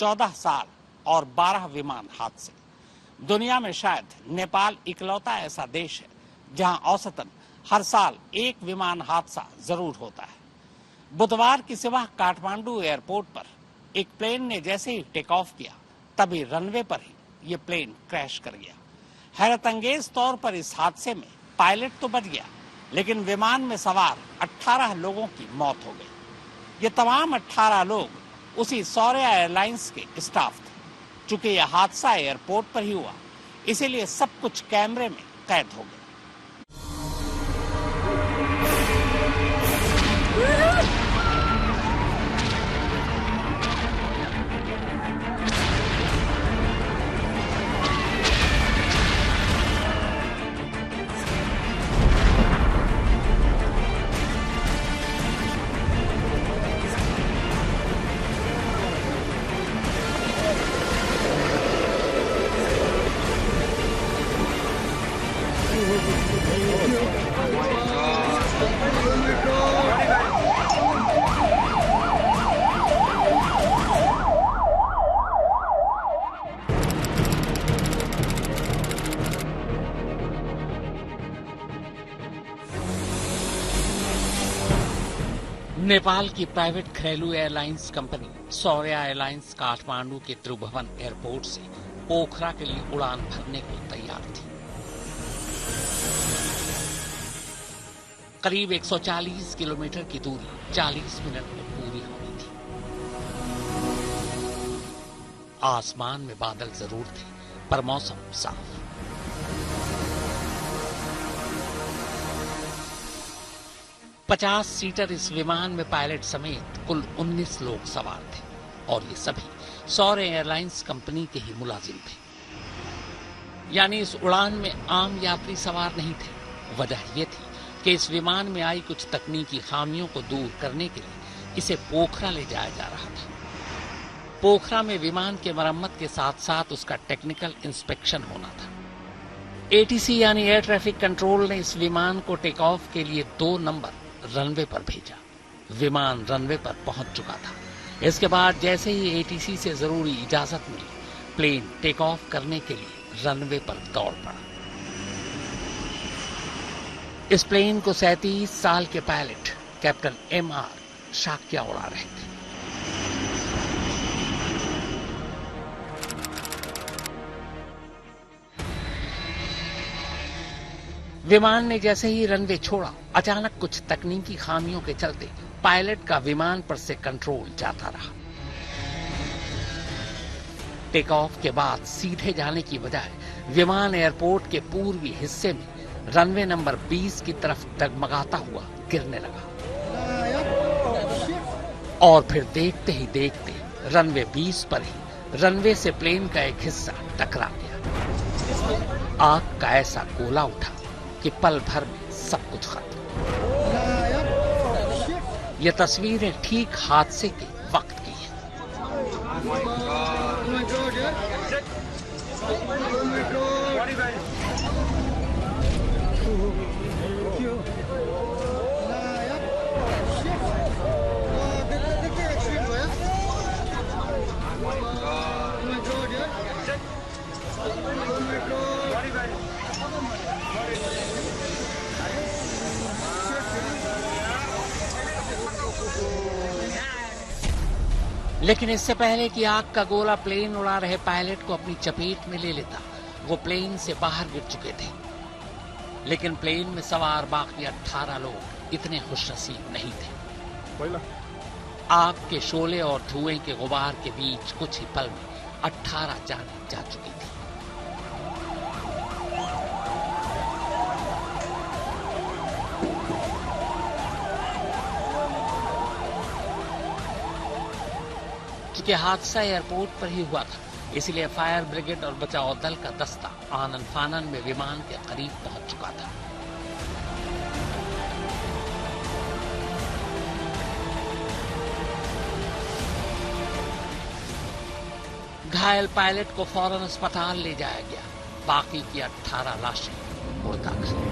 14 साल और 12 विमान हादसे। दुनिया में शायद नेपाल इकलौता ऐसा देश है जहां औसतन हर साल एक विमान हादसा जरूर होता है। बुधवार की सुबह काठमांडू एयरपोर्ट पर एक प्लेन ने जैसे ही टेक ऑफ किया तभी रनवे पर ही ये प्लेन क्रैश कर गया। हैरतअंगेज तौर पर इस हादसे में पायलट तो बच गया, लेकिन विमान में सवार 18 लोगों की मौत हो गई। ये तमाम 18 लोग उसी सौर्या एयरलाइंस के स्टाफ थे। चूंकि यह हादसा एयरपोर्ट पर ही हुआ, इसीलिए सब कुछ कैमरे में कैद हो गया। नेपाल की प्राइवेट घरेलू airlines company Shaurya airlines Kathmandu के त्रिभुवन एयरपोर्ट से पोखरा के लिए उड़ान भरने को तैयार थी। करीब 140 किलोमीटर की दूरी 40 मिनट में पूरी होनी थी। आसमान में बादल जरूर थे, पर मौसम साफ। पचास सीटर इस विमान में पायलट समेत कुल 19 लोग सवार थे और ये सभी सौर्या एयरलाइंस कंपनी के ही मुलाजिम थे। यानी इस उड़ान में आम यात्री सवार नहीं थे। वजह यह थी कि इस विमान में आई कुछ तकनीकी खामियों को दूर करने के लिए इसे पोखरा ले जाया जा रहा था। पोखरा में विमान के मरम्मत के साथ साथ उसका टेक्निकल इंस्पेक्शन होना था। एटीसी यानी एयर ट्रैफिक कंट्रोल ने इस विमान को टेक ऑफ के लिए 2 नंबर रनवे पर भेजा। विमान रनवे पर पहुंच चुका था। इसके बाद जैसे ही एटीसी से जरूरी इजाजत मिली, प्लेन टेक ऑफ करने के लिए रनवे पर दौड़ पड़ा। इस प्लेन को 37 साल के पायलट कैप्टन MR शाक्या उड़ा रहे थे। विमान ने जैसे ही रनवे छोड़ा, अचानक कुछ तकनीकी खामियों के चलते पायलट का विमान पर से कंट्रोल जाता रहा। टेक ऑफ के बाद सीधे जाने की बजाय विमान एयरपोर्ट के पूर्वी हिस्से में रनवे नंबर 20 की तरफ डगमगाता हुआ गिरने लगा और फिर देखते ही देखते रनवे 20 पर ही रनवे से प्लेन का एक हिस्सा टकरा गया। आग का ऐसा गोला उठा कि पल भर में सब कुछ खत्म। ये तस्वीरें ठीक हादसे के वक्त की हैं। लेकिन इससे पहले कि आग का गोला प्लेन उड़ा रहे पायलट को अपनी चपेट में ले लेता, वो प्लेन से बाहर गिर चुके थे। लेकिन प्लेन में सवार बाकी 18 लोग इतने खुशनसीब नहीं थे। आग के शोले और धुएं के गुबार के बीच कुछ ही पल में 18 जानें जा चुकी थी। चूंकि हादसा एयरपोर्ट पर ही हुआ था, इसलिए फायर ब्रिगेड और बचाव दल का दस्ता आनन फानन में विमान के करीब पहुंच चुका था। घायल पायलट को फौरन अस्पताल ले जाया गया। बाकी की 18 लाशें मुर्दाखल।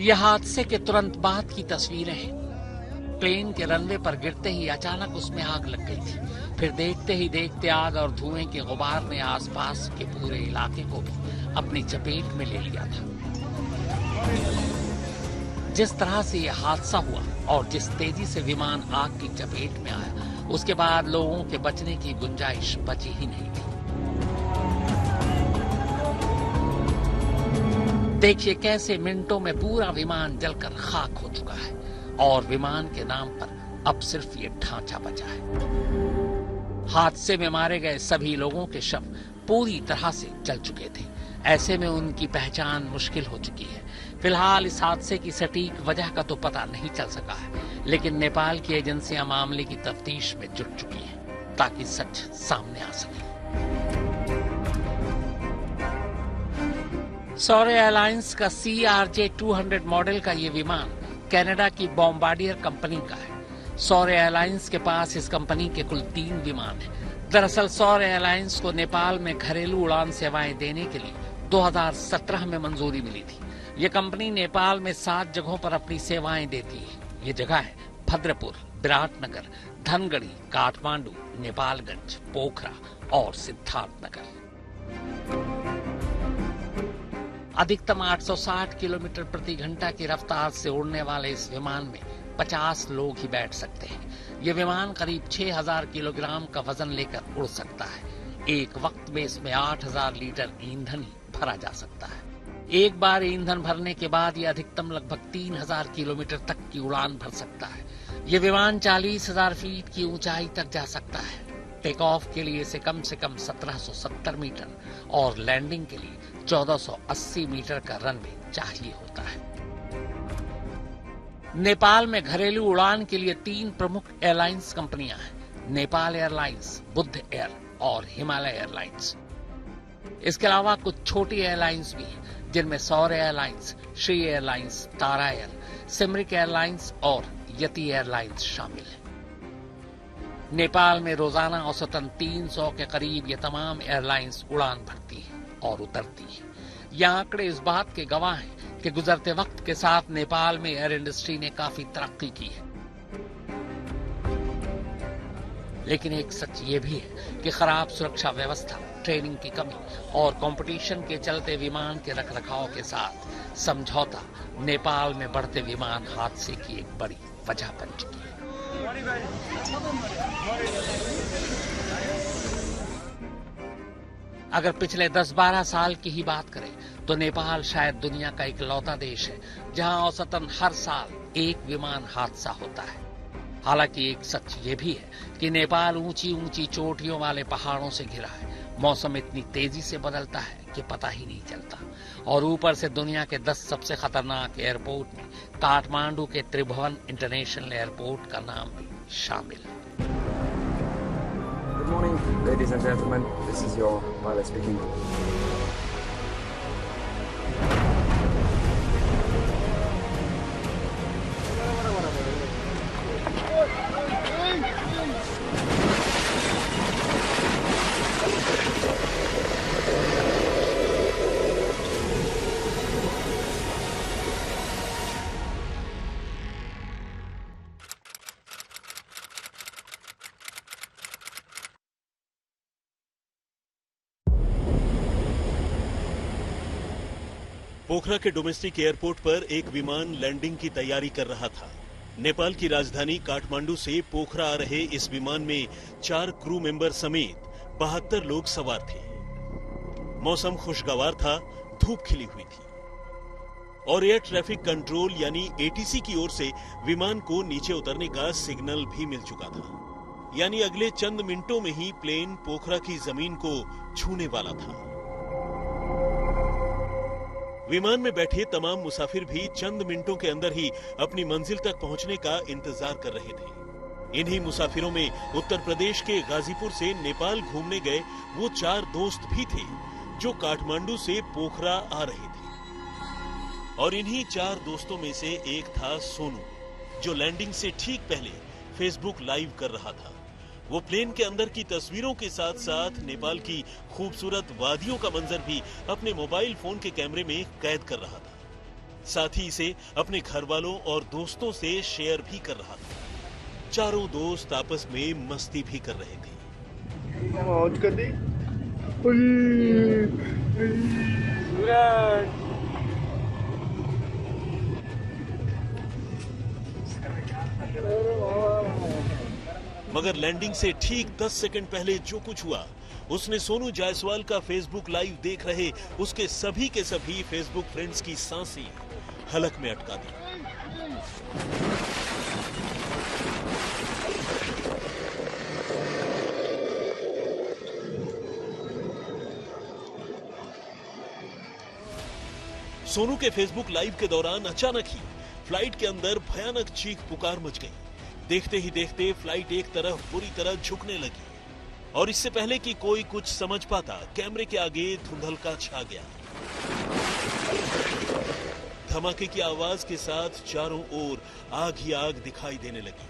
यह हादसे के तुरंत बाद की तस्वीरें हैं। प्लेन के रनवे पर गिरते ही अचानक उसमें आग लग गई थी। फिर देखते ही देखते आग और धुएं के गुबार ने आसपास के पूरे इलाके को भी अपनी चपेट में ले लिया था। जिस तरह से यह हादसा हुआ और जिस तेजी से विमान आग की चपेट में आया, उसके बाद लोगों के बचने की गुंजाइश बची ही नहीं थी। देखिए कैसे मिनटों में पूरा विमान जलकर खाक हो चुका है और विमान के नाम पर अब सिर्फ ये ढांचा बचा है। हादसे में मारे गए सभी लोगों के शव पूरी तरह से जल चुके थे। ऐसे में उनकी पहचान मुश्किल हो चुकी है। फिलहाल इस हादसे की सटीक वजह का तो पता नहीं चल सका है, लेकिन नेपाल की एजेंसियां मामले की तफ्तीश में जुट चुकी हैं ताकि सच सामने आ सके। सौर्य एयरलाइंस का CRJ-200 मॉडल का ये विमान कनाडा की बॉम्बार्डियर कंपनी का है। सौर्य एयरलाइंस के पास इस कंपनी के कुल 3 विमान हैं। दरअसल सौर्य एयरलाइंस को नेपाल में घरेलू उड़ान सेवाएं देने के लिए 2017 में मंजूरी मिली थी। ये कंपनी नेपाल में 7 जगहों पर अपनी सेवाएं देती है। ये जगह है भद्रपुर, विराटनगर, धनगढ़ी, काठमांडू, नेपालगंज, पोखरा और सिद्धार्थनगर। अधिकतम 860 किलोमीटर प्रति घंटा की रफ्तार से उड़ने वाले इस विमान में 50 लोग ही बैठ सकते हैं। ये विमान करीब 6000 किलोग्राम का वजन लेकर उड़ सकता है। एक वक्त में इसमें 8000 लीटर ईंधन ही भरा जा सकता है। एक बार ईंधन भरने के बाद ये अधिकतम लगभग 3000 किलोमीटर तक की उड़ान भर सकता है। ये विमान 40,000 फीट की ऊंचाई तक जा सकता है। टेक ऑफ के लिए इसे कम से कम 1770 मीटर और लैंडिंग के लिए 1480 मीटर का रनवे चाहिए होता है। नेपाल में घरेलू उड़ान के लिए 3 प्रमुख एयरलाइंस कंपनियां हैं: नेपाल एयरलाइंस, बुद्ध एयर और हिमालय एयरलाइंस। इसके अलावा कुछ छोटी एयरलाइंस भी हैं, जिनमें सौर्य एयरलाइंस, श्री एयरलाइंस, तारा एयर, सिमरिक एयरलाइंस और यति एयरलाइंस शामिल हैं। नेपाल में रोजाना औसतन 300 के करीब ये तमाम एयरलाइंस उड़ान भरती हैं और उतरती है। ये आंकड़े इस बात के गवाह हैं कि गुजरते वक्त के साथ नेपाल में एयर इंडस्ट्री ने काफी तरक्की की है। लेकिन एक सच ये भी है कि खराब सुरक्षा व्यवस्था, ट्रेनिंग की कमी और कंपटीशन के चलते विमान के रखरखाव के साथ समझौता नेपाल में बढ़ते विमान हादसे की एक बड़ी वजह बन चुकी है। अगर पिछले 10-12 साल की ही बात करें तो नेपाल शायद दुनिया का इकलौता देश है जहां औसतन हर साल एक विमान हादसा होता है। हालांकि एक सच ये भी है कि नेपाल ऊंची ऊंची चोटियों वाले पहाड़ों से घिरा है। मौसम इतनी तेजी से बदलता है कि पता ही नहीं चलता। और ऊपर से दुनिया के 10 सबसे खतरनाक एयरपोर्ट में काठमांडू के त्रिभुवन इंटरनेशनल एयरपोर्ट का नाम भी शामिल है। Good morning, ladies and gentlemen. This is your pilot speaking. पोखरा के डोमेस्टिक एयरपोर्ट पर एक विमान लैंडिंग की तैयारी कर रहा था। नेपाल की राजधानी काठमांडू से पोखरा आ रहे इस विमान में 4 क्रू मेंबर समेत 72 लोग सवार थे। मौसम खुशगवार था, धूप खिली हुई थी और एयर ट्रैफिक कंट्रोल यानी एटीसी की ओर से विमान को नीचे उतरने का सिग्नल भी मिल चुका था। यानी अगले चंद मिनटों में ही प्लेन पोखरा की जमीन को छूने वाला था। विमान में बैठे तमाम मुसाफिर भी चंद मिनटों के अंदर ही अपनी मंजिल तक पहुंचने का इंतजार कर रहे थे। इन्हीं मुसाफिरों में उत्तर प्रदेश के गाजीपुर से नेपाल घूमने गए वो 4 दोस्त भी थे जो काठमांडू से पोखरा आ रहे थे। और इन्हीं 4 दोस्तों में से एक था सोनू, जो लैंडिंग से ठीक पहले फेसबुक लाइव कर रहा था। वो प्लेन के अंदर की तस्वीरों के साथ साथ नेपाल की खूबसूरत वादियों का मंजर भी अपने मोबाइल फोन के कैमरे में कैद कर रहा था। साथ ही इसे अपने घर वालों और दोस्तों से शेयर भी कर रहा था। चारों दोस्त आपस में मस्ती भी कर रहे थे। मगर लैंडिंग से ठीक 10 सेकंड पहले जो कुछ हुआ, उसने सोनू जायसवाल का फेसबुक लाइव देख रहे उसके सभी के सभी फेसबुक फ्रेंड्स की सांसें हलक में अटका दी। सोनू के फेसबुक लाइव के दौरान अचानक ही फ्लाइट के अंदर भयानक चीख पुकार मच गई। देखते ही देखते फ्लाइट एक तरफ बुरी तरह झुकने लगी और इससे पहले कि कोई कुछ समझ पाता, कैमरे के आगे धुंधलका छा गया। धमाके की आवाज के साथ चारों ओर आग ही आग दिखाई देने लगी।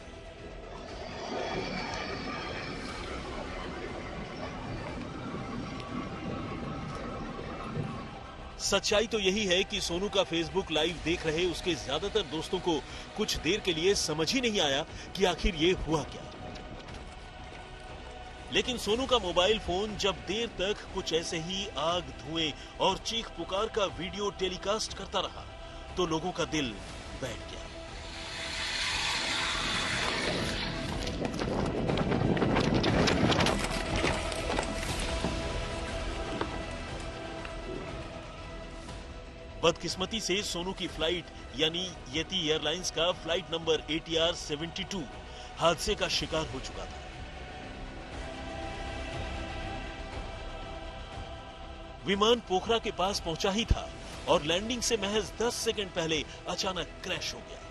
सच्चाई तो यही है कि सोनू का फेसबुक लाइव देख रहे उसके ज्यादातर दोस्तों को कुछ देर के लिए समझ ही नहीं आया कि आखिर ये हुआ क्या। लेकिन सोनू का मोबाइल फोन जब देर तक कुछ ऐसे ही आग, धुएं और चीख पुकार का वीडियो टेलीकास्ट करता रहा तो लोगों का दिल बैठ गया। बदकिस्मती से सोनू की फ्लाइट यानी येती एयरलाइंस का फ्लाइट नंबर ATR 72 हादसे का शिकार हो चुका था। विमान पोखरा के पास पहुंचा ही था और लैंडिंग से महज 10 सेकंड पहले अचानक क्रैश हो गया।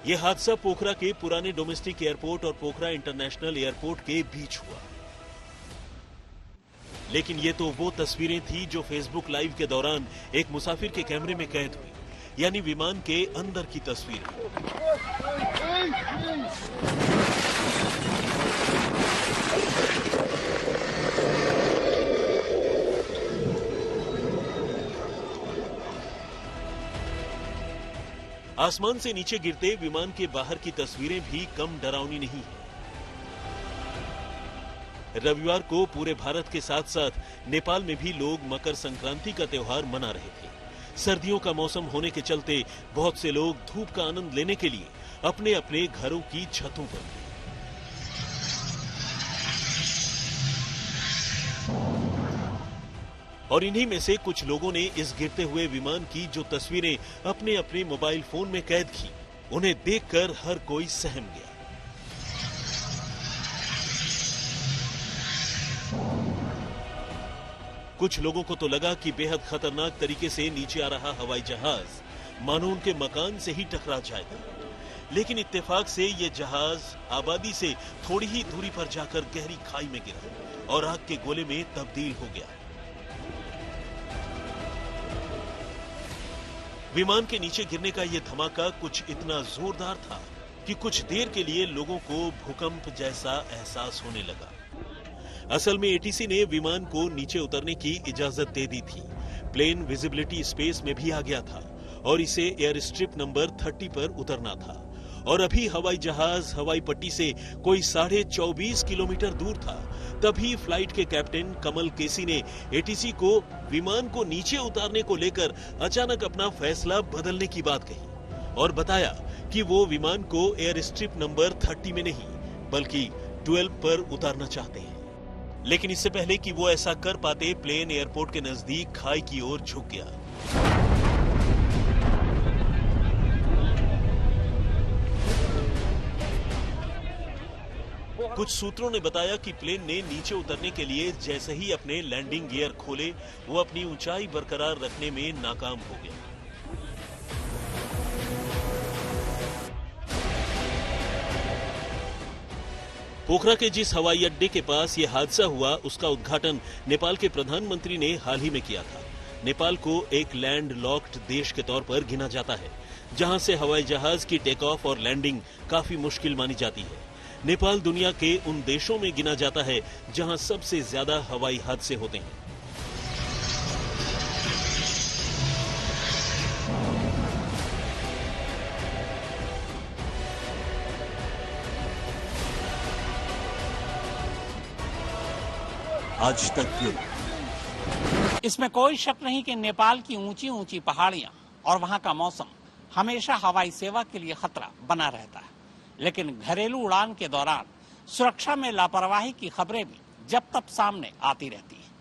यह हादसा पोखरा के पुराने डोमेस्टिक एयरपोर्ट और पोखरा इंटरनेशनल एयरपोर्ट के बीच हुआ। लेकिन ये तो वो तस्वीरें थी जो फेसबुक लाइव के दौरान एक मुसाफिर के कैमरे में कैद हुई, यानी विमान के अंदर की तस्वीर। आसमान से नीचे गिरते विमान के बाहर की तस्वीरें भी कम डरावनी नहीं है। रविवार को पूरे भारत के साथ साथ नेपाल में भी लोग मकर संक्रांति का त्योहार मना रहे थे। सर्दियों का मौसम होने के चलते बहुत से लोग धूप का आनंद लेने के लिए अपने अपने घरों की छतों पर थे। और इन्हीं में से कुछ लोगों ने इस गिरते हुए विमान की जो तस्वीरें अपने अपने मोबाइल फोन में कैद की, उन्हें देखकर हर कोई सहम गया। कुछ लोगों को तो लगा कि बेहद खतरनाक तरीके से नीचे आ रहा हवाई जहाज मानो उनके मकान से ही टकरा जाएगा। लेकिन इत्तेफाक से ये जहाज आबादी से थोड़ी ही दूरी पर जाकर गहरी खाई में गिरा और आग के गोले में तब्दील हो गया। विमान के नीचे गिरने का यह धमाका कुछ इतना जोरदार था कि कुछ देर के लिए लोगों को भूकंप जैसा एहसास होने लगा। असल में ATC ने विमान को नीचे उतरने की इजाजत दे दी थी। प्लेन विजिबिलिटी स्पेस में भी आ गया था और इसे एयर स्ट्रिप नंबर 30 पर उतरना था और अभी हवाई जहाज हवाई पट्टी से कोई 24.5 किलोमीटर दूर था। तभी फ्लाइट के कैप्टन कमल केसी ने ATC को विमान को नीचे उतारने को लेकर अचानक अपना फैसला बदलने की बात कही और बताया कि वो विमान को एयर स्ट्रिप नंबर 30 में नहीं बल्कि 12 पर उतारना चाहते हैं। लेकिन इससे पहले कि वो ऐसा कर पाते, प्लेन एयरपोर्ट के नजदीक खाई की ओर झुक गया। कुछ सूत्रों ने बताया कि प्लेन ने नीचे उतरने के लिए जैसे ही अपने लैंडिंग गियर खोले, वो अपनी ऊंचाई बरकरार रखने में नाकाम हो गया। पोखरा के जिस हवाई अड्डे के पास यह हादसा हुआ, उसका उद्घाटन नेपाल के प्रधानमंत्री ने हाल ही में किया था। नेपाल को एक लैंड लॉक्ड देश के तौर पर गिना जाता है, जहां से हवाई जहाज की टेक ऑफ और लैंडिंग काफी मुश्किल मानी जाती है। नेपाल दुनिया के उन देशों में गिना जाता है जहां सबसे ज्यादा हवाई हादसे होते हैं। आज तक ब्यूरो। इसमें कोई शक नहीं कि नेपाल की ऊंची ऊंची पहाड़ियां और वहां का मौसम हमेशा हवाई सेवा के लिए खतरा बना रहता है, लेकिन घरेलू उड़ान के दौरान सुरक्षा में लापरवाही की खबरें भी जब तब सामने आती रहती हैं।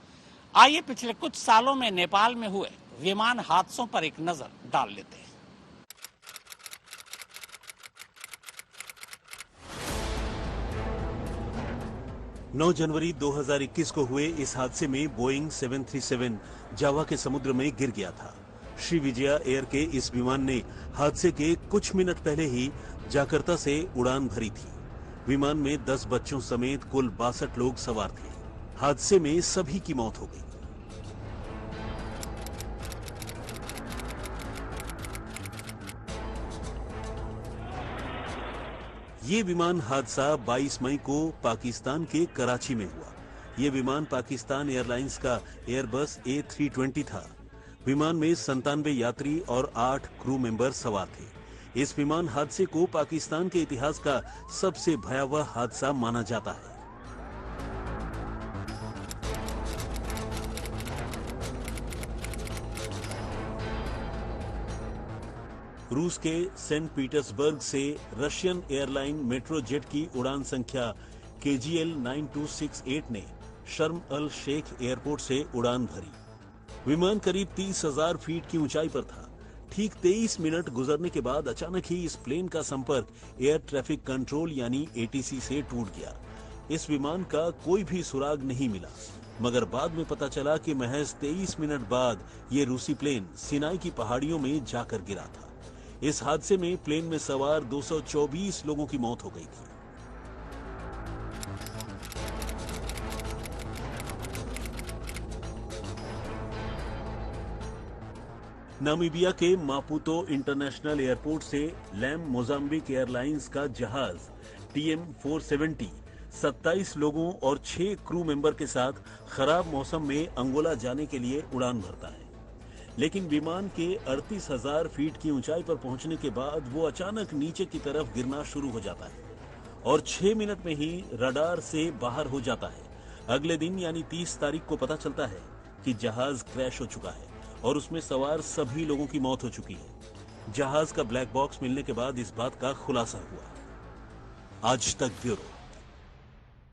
आइए पिछले कुछ सालों में नेपाल में हुए विमान हादसों पर एक नजर डाल लेते हैं। नौ जनवरी 2021 को हुए इस हादसे में बोइंग 737 जावा के समुद्र में गिर गया था। श्रीविजया एयर के इस विमान ने हादसे के कुछ मिनट पहले ही जाकर्ता से उड़ान भरी थी। विमान में 10 बच्चों समेत कुल 62 लोग सवार थे। हादसे में सभी की मौत हो गई। ये विमान हादसा 22 मई को पाकिस्तान के कराची में हुआ। ये विमान पाकिस्तान एयरलाइंस का एयरबस A320 था। विमान में 97 यात्री और 8 क्रू मेंबर सवार थे। इस विमान हादसे को पाकिस्तान के इतिहास का सबसे भयावह हादसा माना जाता है। रूस के सेंट पीटर्सबर्ग से रशियन एयरलाइन मेट्रोजेट की उड़ान संख्या KGL 9268 ने शर्म अल शेख एयरपोर्ट से उड़ान भरी। विमान करीब 30,000 फीट की ऊंचाई पर था। ठीक 23 मिनट गुजरने के बाद अचानक ही इस प्लेन का संपर्क एयर ट्रैफिक कंट्रोल यानी ATC से टूट गया। इस विमान का कोई भी सुराग नहीं मिला, मगर बाद में पता चला कि महज 23 मिनट बाद ये रूसी प्लेन सिनाई की पहाड़ियों में जाकर गिरा था। इस हादसे में प्लेन में सवार 224 लोगों की मौत हो गई थी। नामीबिया के मापुतो इंटरनेशनल एयरपोर्ट से लैम मोजाम्बिक एयरलाइंस का जहाज TM470 27 लोगों और 6 क्रू मेंबर के साथ खराब मौसम में अंगोला जाने के लिए उड़ान भरता है। लेकिन विमान के 38,000 फीट की ऊंचाई पर पहुंचने के बाद वो अचानक नीचे की तरफ गिरना शुरू हो जाता है और 6 मिनट में ही रडार से बाहर हो जाता है। अगले दिन यानी 30 तारीख को पता चलता है कि जहाज क्रैश हो चुका है और उसमें सवार सभी लोगों की मौत हो चुकी है। जहाज का ब्लैक बॉक्स मिलने के बाद इस बात का खुलासा हुआ। आज तक ब्यूरो।